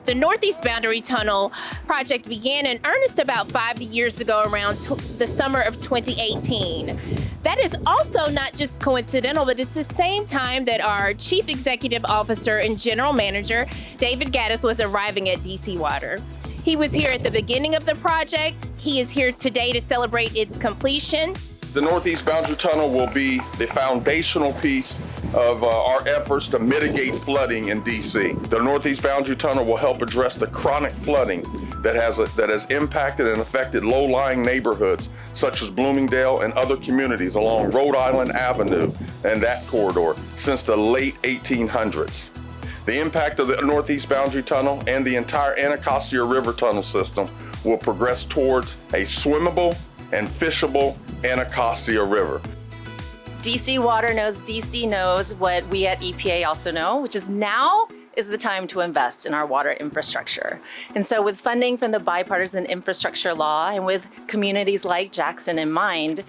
The Northeast Boundary Tunnel project began in earnest about 5 years ago, around the summer of 2018. That is also not just coincidental, but it's the same time that our Chief Executive Officer and General Manager, David Gaddis, was arriving at DC Water. He was here at the beginning of the project. He is here today to celebrate its completion. The Northeast Boundary Tunnel will be the foundational piece of our efforts to mitigate flooding in DC. The Northeast Boundary Tunnel will help address the chronic flooding that has impacted and affected low-lying neighborhoods such as Bloomingdale and other communities along Rhode Island Avenue and that corridor since the late 1800s. The impact of the Northeast Boundary Tunnel and the entire Anacostia River tunnel system will progress towards a swimmable and fishable Anacostia River. DC Water knows DC knows what we at EPA also know, which is now is the time to invest in our water infrastructure. And so with funding from the Bipartisan Infrastructure Law and with communities like Jackson in mind,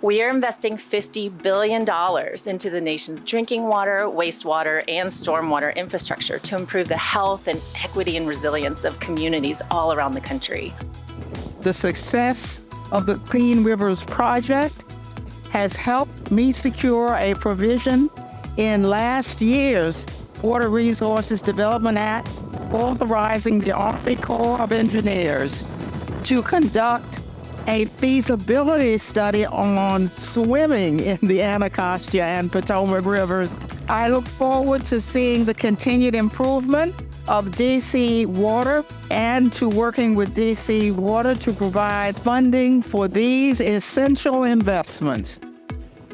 we are investing $50 billion into the nation's drinking water, wastewater, and stormwater infrastructure to improve the health and equity and resilience of communities all around the country. The success of the Clean Rivers Project has helped me secure a provision in last year's Water Resources Development Act authorizing the Army Corps of Engineers to conduct a feasibility study on swimming in the Anacostia and Potomac Rivers. I look forward to seeing the continued improvement of DC Water and to working with DC Water to provide funding for these essential investments.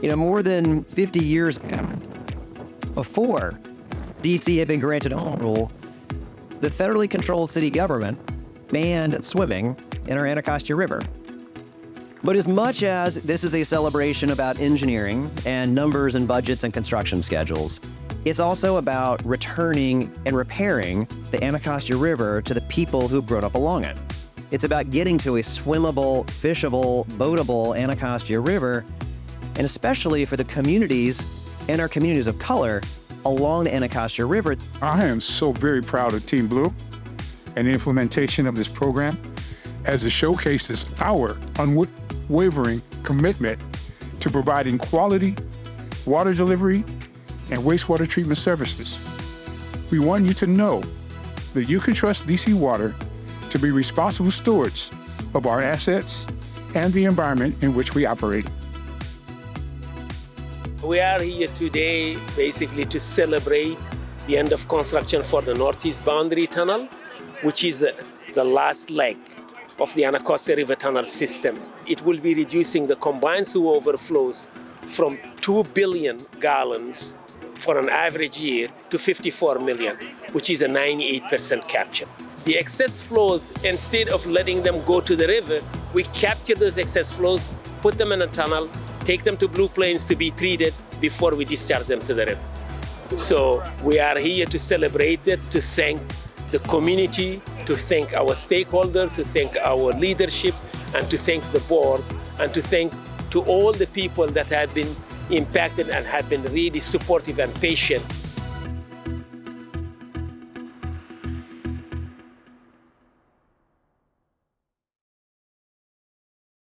More than 50 years before DC had been granted home rule, the federally controlled city government banned swimming in our Anacostia River. But as much as this is a celebration about engineering and numbers and budgets and construction schedules, it's also about returning and repairing the Anacostia River to the people who've grown up along it. It's about getting to a swimmable, fishable, boatable Anacostia River, and especially for the communities and our communities of color along the Anacostia River. I am so very proud of Team Blue and the implementation of this program, as it showcases our unwavering commitment to providing quality water delivery and wastewater treatment services. We want you to know that you can trust DC Water to be responsible stewards of our assets and the environment in which we operate. We are here today basically to celebrate the end of construction for the Northeast Boundary Tunnel, which is the last leg of the Anacostia River Tunnel system. It will be reducing the combined sewer overflows from 2 billion gallons for an average year to 54 million, which is a 98% capture. The excess flows, instead of letting them go to the river, we capture those excess flows, put them in a tunnel, take them to Blue Plains to be treated before we discharge them to the river. So we are here to celebrate it, to thank the community, to thank our stakeholders, to thank our leadership, and to thank the board, and to thank to all the people that have been impacted and have been really supportive and patient